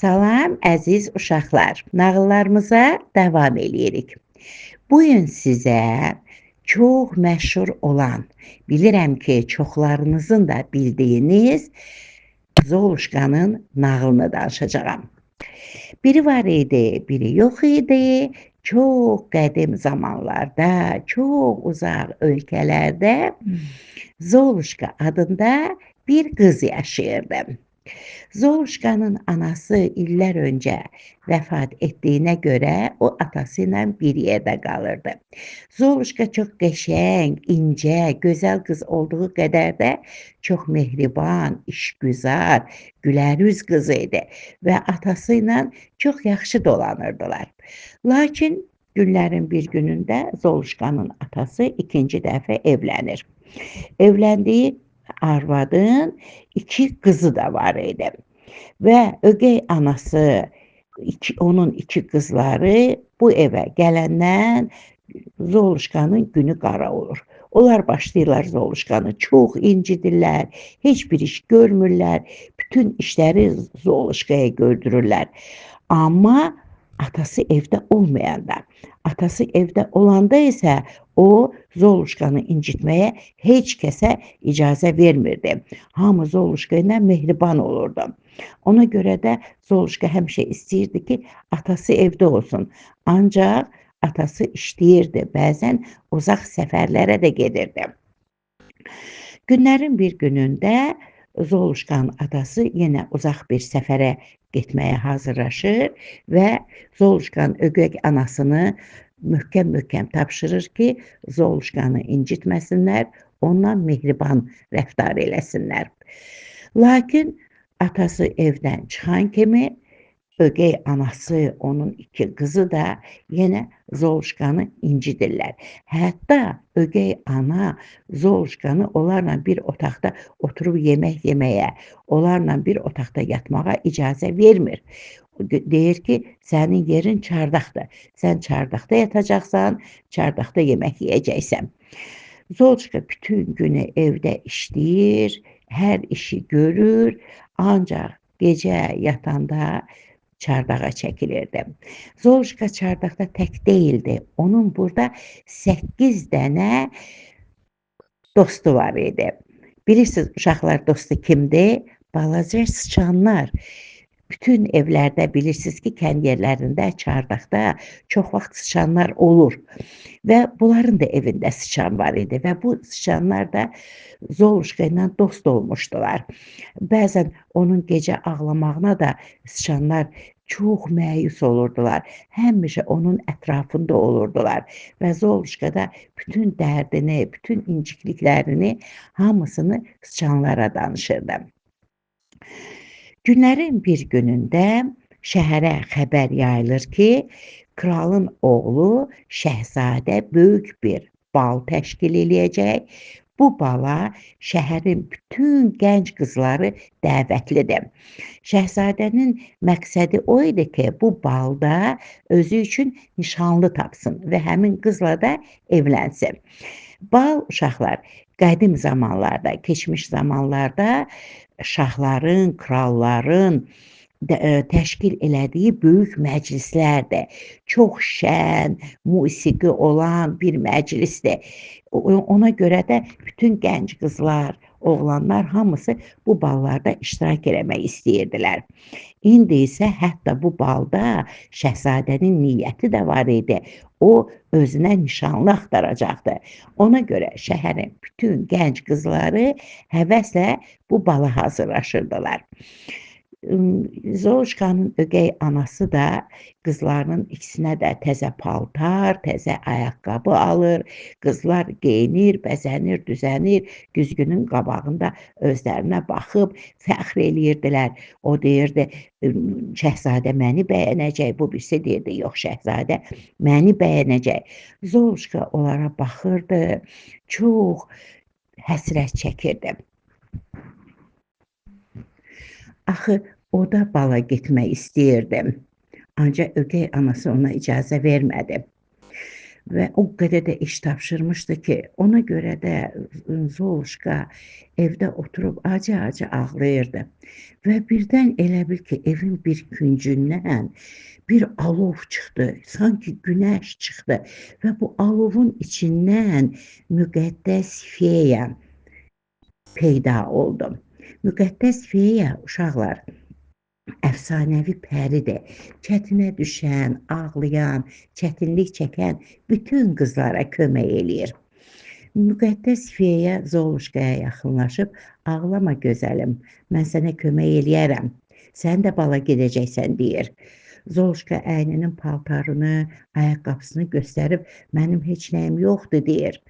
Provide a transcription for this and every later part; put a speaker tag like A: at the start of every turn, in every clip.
A: Salam əziz uşaqlar, nağıllarımıza davam eləyirik. Bu gün sizə çox məşhur olan, bilirəm ki, çoxlarınızın da bildiyiniz Zoluşkanın nağılını danışacağam. Biri var idi, biri yox idi. Çox qədim zamanlarda, çox uzaq ölkələrdə Zoluşka adında bir qız yaşayırdı. Zoluşkanın anası illər öncə vəfat etdiyinə görə o atası ilə bir yerdə qalırdı. Zoluşka çox qəşəng, incə, gözəl qız olduğu qədər də çox mehriban, işgüzar, gülərüz qız idi və atası ilə çox yaxşı dolanırdılar. Lakin günlərin bir günündə Zoluşkanın atası ikinci dəfə evlənir. Evləndiyi arvadın 2 qızı da var idi və ögey anası, onun 2 qızları bu evə gələndən Zoluşkanın günü qara olur. Onlar başlayırlar Zoluşkanı çox incidirlər, heç bir iş görmürlər, bütün işləri Zoluşkaya gördürürlər. Amma atası evdə olmayanda, atası evdə olanda isə o Zoluşkanı incitməyə heç kəsə icazə vermirdi. Hamı Zoluşka ilə mehriban olurdu. Ona görə də Zoluşka həmişə istəyirdi ki, atası evdə olsun. Ancaq atası işləyirdi, bəzən uzaq səfərlərə də gedirdi. Günlərin bir günündə Zoluşkanın atası yenə uzaq bir səfərə getməyə hazırlaşır və Zoluşkanın ögey anasını möhkəm tapşırır ki, Zoluşkanı incitməsinlər, ondan mehriban rəftar eləsinlər. Lakin atası evdən çıxan kimi ögey anası, onun 2 qızı da yenə Zoluşkanı incidirlər. Hətta ögey ana Zoluşkanı onlarla bir otaqda oturub yemək yeməyə, onlarla bir otaqda yatmağa icazə vermir. Deyir ki, sənin yerin çardaqdır. Sən çardaqda yatacaqsan, çardaqda yemək yeyəcəksən. Zoluşka bütün günü evdə işləyir, hər işi görür, ancaq gecə yatanda çardağa çəkilirdi. Zoluşka çardaqda tək deyildi. Onun burada 8 dənə dostu var idi. Bilirsiniz uşaqlar dostu kimdir? Balaca sıçanlar. Bütün evlərdə bilirsiniz ki, kənd yerlərində, çardaqda çox vaxt sıçanlar olur və bunların da evində sıçan var idi və bu sıçanlar da Zoluşka ilə dost olmuşdular. Bəzən onun gecə ağlamağına da sıçanlar çox məyus olurdular. Həmişə onun ətrafında olurdular və Zoluşka da bütün dərdini, bütün incikliklərini, hamısını sıçanlara danışırdı. Günlərin bir günündə şəhərə xəbər yayılır ki, kralın oğlu Şəhzadə böyük bir bal təşkil eləyəcək. Bu bala şəhərin bütün gənc qızları dəvətlidir. Şəhzadənin məqsədi o idi ki, bu balda özü üçün nişanlı tapsın və həmin qızla da evlənsin. Bal uşaqlar qədim zamanlarda, keçmiş zamanlarda şahların, kralların təşkil elədiyi böyük məclislərdir. Çox şən, musiqi olan bir məclisdir. Ona görə də bütün gənc qızlar, oğlanlar hamısı bu ballarda iştirak eləmək istəyirdilər. İndi isə hətta bu balda Şəhzadənin niyyəti də var idi. O özünə nişanlı axtaracaqdı. Ona görə şəhərin bütün gənc qızları həvəslə bu bala hazırlaşırdılar. Zoluşkanın ögey anası da qızlarının ikisinə də təzə paltar, təzə ayaqqabı alır. Qızlar geyinir, bəzənir, düzənir, güzgünün qabağında özlərinə baxıb fəxr eləyirdilər. O deyirdi, Şəhzadə məni bəyənəcək, bu birisi deyirdi, yox Şəhzadə məni bəyənəcək. Zoluşka onlara baxırdı, çox həsrət çəkirdi. Axı o da bala getmək istəyirdi. Ancaq ögey anası ona icazə vermədi. və o qədər də iş tapşırmışdı ki, ona görə də Zoluşka evdə oturub acı-acı ağlayırdı və birdən elə bil ki, evin bir küncündən bir alov çıxdı, sanki günəş çıxdı və bu alovun içindən müqəddəs feya peyda oldu. Müqəddəs feya, uşaqlar, əfsanəvi pəridir. Çətinə düşən, ağlayan, çətinlik çəkən bütün qızlara kömək eləyir. Müqəddəs feya Zoluşkaya yaxınlaşıb, ağlama gözəlim, mən sənə kömək eləyərəm, sən də bala gedəcəksən deyir. Zoluşka əyninin paltarını, ayaqqabısını göstərib, mənim heç nəyim yoxdur deyir.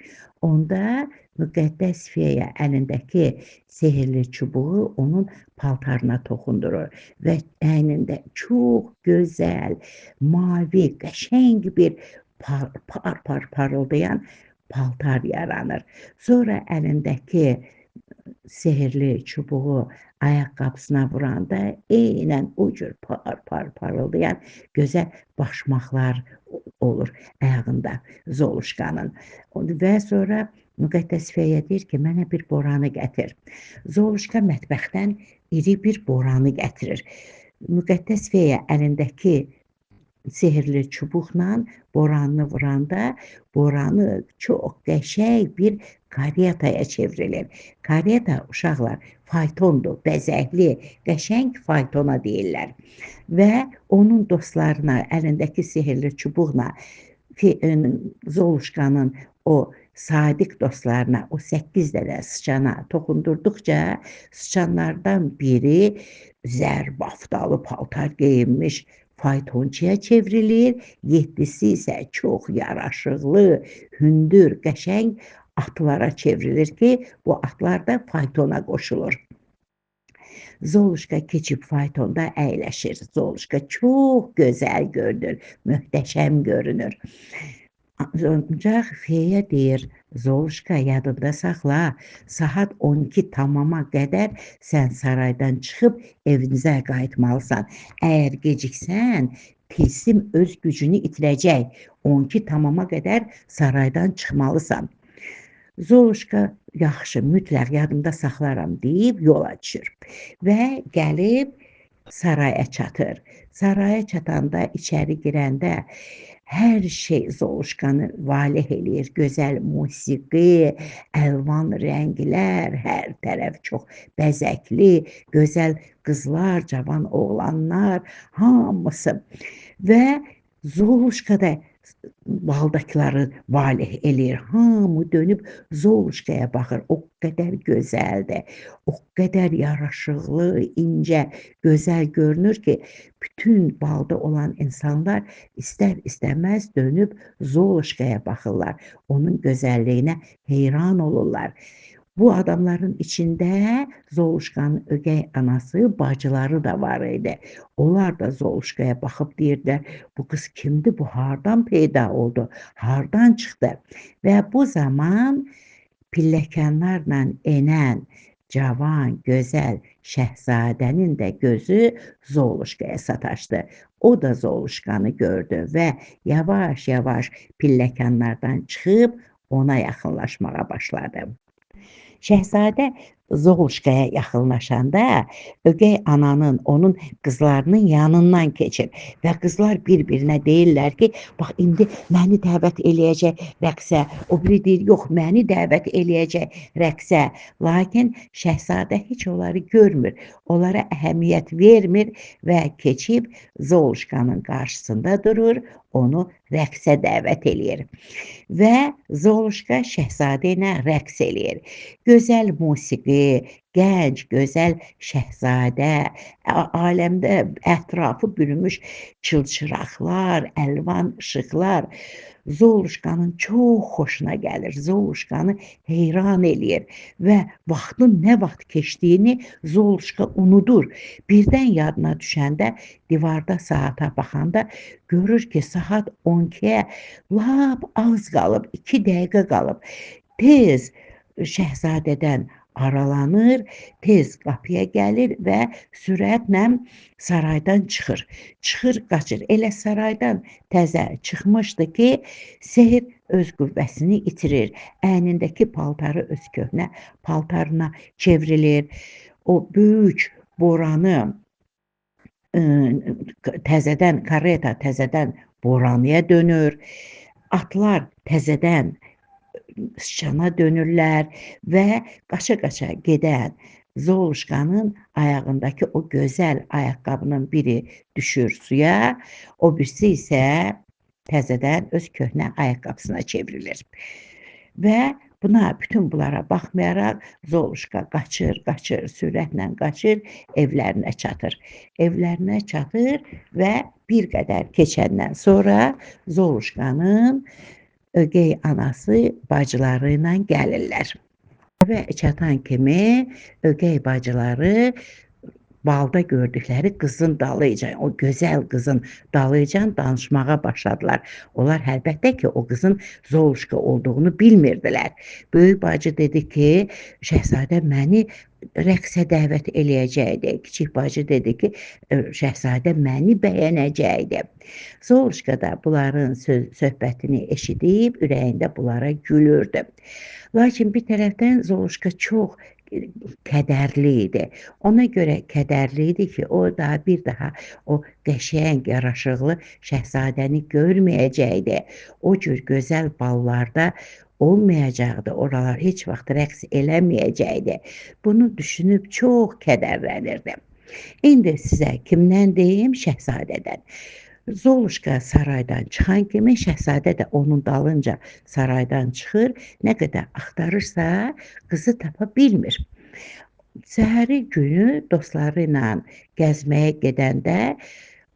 A: Onda müqəddəs feya əlindəki sehirli çubuğu onun paltarına toxundurur və əynində çox gözəl, mavi, qəşəng bir par parıldayan paltar yaranır. Sonra əlindəki sehirli çubuğu ayaqqabısına vuranda eynən o cür parıldayan gözəl başmaqlar olur ayağında Zoluşkanın. Və sonra müqəddəs feya deyir ki, mənə bir boranı gətir. Zoluşka mətbəxdən iri bir boranı gətirir. Müqəddəs feya əlindəki sehirli çubuqla boranını vuranda boranı çox qəşəng bir karetaya çevrilir. Kareta, uşaqlar, faytondur, bəzəkli, qəşəng faytona deyirlər. Və onun dostlarına əlindəki sehirli çubuqla Zoluşkanın o sadiq dostlarına, o 8 dənə sıçana toxundurduqca sıçanlardan biri zərbaftalı paltar geyinmiş faytonçuya çevrilir, 7'si isə çox yaraşıqlı, hündür, qəşəng atlara çevrilir ki, bu atlar da faytona qoşulur. Zoluşka keçib faytonda əyləşir. Zoluşka çox gözəl görünür, möhtəşəm görünür. Ancaq feya deyir, Zoluşka yadında saxla, saat 12 tamama qədər sən saraydan çıxıb evinizə qayıtmalısan. Əgər geciksən, tilsim öz gücünü itirəcək. 12 tamama qədər saraydan çıxmalısan. Zoluşka yaxşı, mütləq yadımda saxlaram deyib yola düşür və gəlib saraya çatır. Saraya çatanda, içəri girəndə hər şey Zoluşkanı valeh eləyir. Gözəl musiqi, əlvan rənglər, hər tərəf çox bəzəkli, gözəl qızlar, cavan oğlanlar, hamısı və Zoluşka da baldakıları valeh eləyir. Hamı dönüb Zoluşkaya baxır. O qədər gözəldir, o qədər yaraşıqlı, incə, gözəl görünür ki, bütün balda olan insanlar istər-istəməz dönüb Zoluşkaya baxırlar. Onun gözəlliyinə heyran olurlar. Bu adamların içində Zoluşkanın ögey anası, bacıları da var idi. Onlar da Zoluşkaya baxıb deyirdilər, bu qız kimdir, bu hardan peyda oldu, hardan çıxdı? Və bu zaman pilləkənlərlə enən cavan, gözəl şəhzadənin də gözü Zoluşkaya sataşdı. O da Zoluşkanı gördü və yavaş-yavaş pilləkənlərdən çıxıb ona yaxınlaşmağa başladı. Şəhzadə Zoluşkaya yaxınlaşanda ögey ananın, onun qızlarının yanından keçir və qızlar bir-birinə deyirlər ki, bax indi məni dəvət eləyəcək rəqsə, o biri deyir, yox, məni dəvət eləyəcək rəqsə. Lakin şəhzadə heç onları görmür, onlara əhəmiyyət vermir və keçib Zoluşkanın qarşısında durur, onu rəqsə dəvət eləyir. Və Zoluşka şəhzadə ilə rəqs eləyir. Gözəl musiqi, gənc, gözəl şəhzadə, aləmdə ətrafı bürümüş çılçıraqlar, əlvan işıqlar Zoluşkanın çox xoşuna gəlir. Zoluşkanı heyran eləyir və vaxtın nə vaxt keçdiyini Zoluşka unudur. Birdən yadına düşəndə divarda saata baxanda görür ki, saat 12-yə lap az qalıb, 2 dəqiqə qalıb. Tez şəhzadədən aralanır, tez qapıya gəlir və sürətlə saraydan çıxır. Çıxır, qaçır. Elə saraydan təzə çıxmışdı ki, sehr öz qüvvəsini itirir. Əynindəki paltarı öz köhnə paltarına çevrilir. O böyük boranı təzədən kareta təzədən boranıya dönür. Atlar təzədən sıçana dönürlər və qaça-qaça gedən Zoluşkanın ayağındakı o gözəl ayaqqabının biri düşür suya, o birisi isə təzədən öz köhnə ayaqqabısına çevrilir. Və bütün bunlara baxmayaraq Zoluşka qaçır, sürətlə qaçır, evlərinə çatır. Evlərinə çatır və bir qədər keçəndən sonra Zoluşkanın ögey anası bacıları ilə gəlirlər. Evə çatan kimi ögey bacıları balda gördükləri qızın dalıca, o gözəl qızın dalıca danışmağa başladılar. Onlar əlbəttə ki, o qızın Zoluşka olduğunu bilmirdilər. Böyük bacı dedi ki, şəhzadə məni rəqsə dəvət eləyəcəkdi. Kiçik bacı dedi ki, şəhzadə məni bəyənəcəkdi. Zoluşka da bunların söhbətini eşidib, ürəyində bunlara gülürdü. Lakin bir tərəfdən Zoluşka çox kədərli idi. Ona görə kədərli idi ki, o bir daha o qəşəng, yaraşıqlı şəhzadəni görməyəcəkdi. O cür gözəl ballarda olmayacaqdı, oralar heç vaxt rəqs eləməyəcəkdi. Bunu düşünüb çox kədərlənirdi. İndi sizə kimdən deyim? Şəhzadədən. Zoluşka saraydan çıxan kimi şəhzadə də onun dalınca saraydan çıxır, nə qədər axtarırsa qızı tapa bilmir. Səhəri günü dostları ilə gəzməyə gedəndə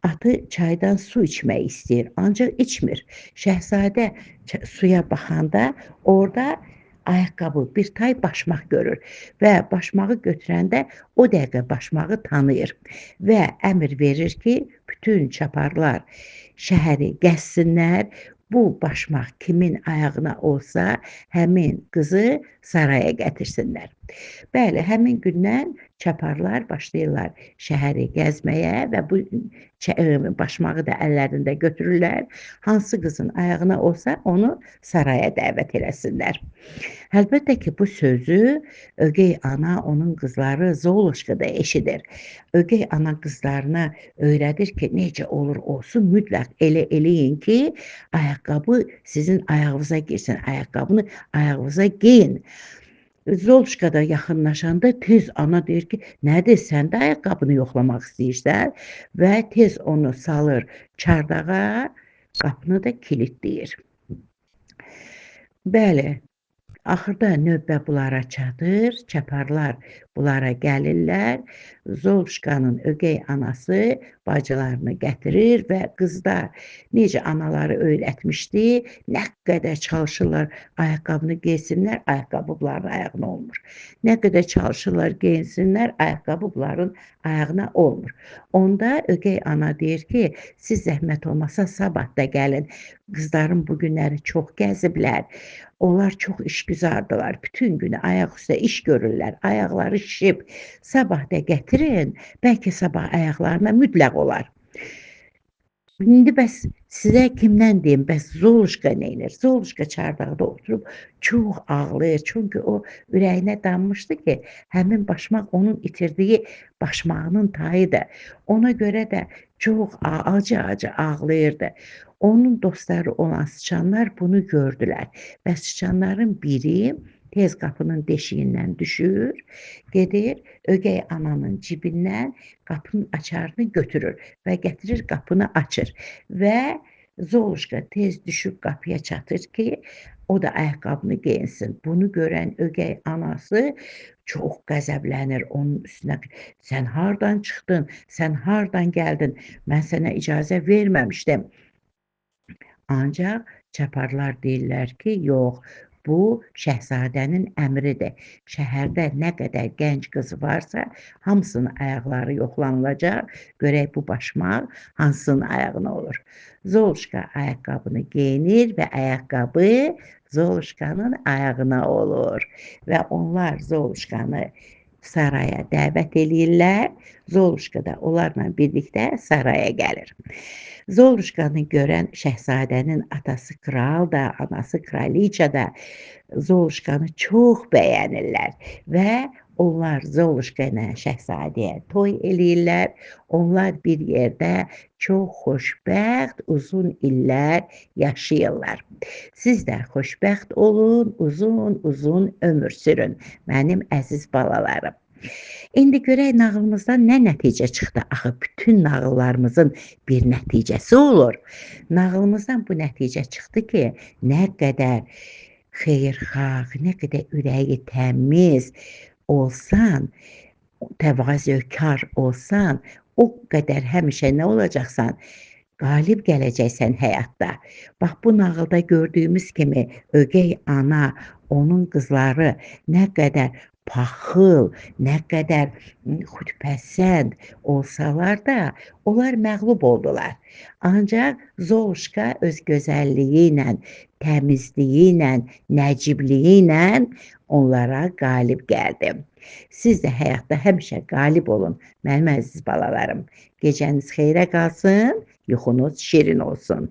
A: atı çaydan su içmək istəyir, ancaq içmir. Şəhzadə suya baxanda orada ayaqqabı, bir tay başmaq görür və başmağı götürəndə o dəqiqə başmağı tanıyır və əmr verir ki, bütün çaparlar şəhəri gəzsinlər, bu başmaq kimin ayağına olsa, həmin qızı saraya gətirsinlər. Bəli, həmin gündən çaparlar başlayırlar şəhəri gəzməyə və bu başmağı da əllərində götürürlər. Hansı qızın ayağına olsa, onu saraya dəvət eləsinlər. Əlbəttə ki, bu sözü ögey ana, onun qızları Zoluşka da eşidir. Ögey ana qızlarına öyrədir ki, necə olur olsun, mütləq elə eləyin ki, ayaqqabı sizin ayağınıza girsin, ayaqqabını ayağınıza giyin. Zoluşka da yaxınlaşanda tez ana deyir ki, nədir, sən də ayaqqabını yoxlamaq istəyirsən və tez onu salır çardağa, qapını da kilitləyir. Bəli, axırda növbə bunlara çatır, çaparlar bunlara gəlirlər. Zoluşkanın ögey anası bacılarını gətirir və qızlar necə anaları öyrətmişdi, nə qədər çalışırlar ayaqqabını geysinlər, ayaqqabı bunların ayağına olmur. Nə qədər çalışırlar geyinsinlər, ayaqqabı bunların ayağına olmur. Onda ögey ana deyir ki, siz zəhmət olmasa sabah da gəlin, qızların bu günləri çox gəziblər. Onlar çox işgüzardılar. Bütün günü ayaq üstə iş görürlər. Ayaqları şişib. Sabah da gətirin. Bəlkə sabah ayaqlarına mütləq olar. İndi bəs sizə kimdən deyim? Bəs Zoluşka neynir? Zoluşka çardaqda oturub çox ağlayır. Çünki o ürəyinə danmışdı ki, həmin başmaq onun itirdiyi başmağının tayıdır. Ona görə də çox acı-acı ağlayırdı. Onun dostları olan sıçanlar bunu gördülər və sıçanların biri tez qapının deşiyindən düşür, gedir, ögey ananın cibindən qapının açarını götürür və gətirir qapını açır və Zoluşka tez düşüb qapıya çatır ki, o da ayaqqabını geyinsin. Bunu görən ögey anası çox qəzəblənir onun üstünə. Sən hardan çıxdın, sən hardan gəldin, mən sənə icazə verməmişdim. Ancaq çaparlar deyirlər ki, yox, bu şəhzadənin əmridir. Şəhərdə nə qədər gənc qız varsa, hamısının ayaqları yoxlanılacaq, görək bu başmaq hansının ayağına olur. Zoluşka ayaqqabını geyinir və ayaqqabı Zoluşkanın ayağına olur və onlar Zoluşkanı saraya dəvət eləyirlər. Zoluşka da onlarla birlikdə saraya gəlir. Zoluşkanı görən şahzadənin atası kral da, anası kraliça da Zoluşkanı çox bəyənirlər və onlar Zoluşka ilə şahzadəyə toy eləyirlər. Onlar bir yerdə çox xoşbəxt, uzun illər yaşayırlar. Siz də xoşbəxt olun, uzun ömür sürün, mənim əziz balalarım. İndi görək nağılımızdan nə nəticə çıxdı? Axı bütün nağıllarımızın bir nəticəsi olur. Nağılımızdan bu nəticə çıxdı ki, nə qədər xeyirxah, nə qədər ürəyi təmiz olsan, təvazökar olsan, o qədər həmişə nə olacaqsan? Qalib gələcəksən həyatda. Bax, bu nağılda gördüyümüz kimi ögey ana, onun qızları nə qədər paxıl, nə qədər xudpəsənd olsalar da, onlar məğlub oldular. Ancaq Zoluşka öz gözəlliyi ilə, təmizliyi ilə, nəcibliyi ilə onlara qalib gəldi. Siz də həyatda həmişə qalib olun, mənim əziz balalarım. Gecəniz xeyrə qalsın, yuxunuz şirin olsun.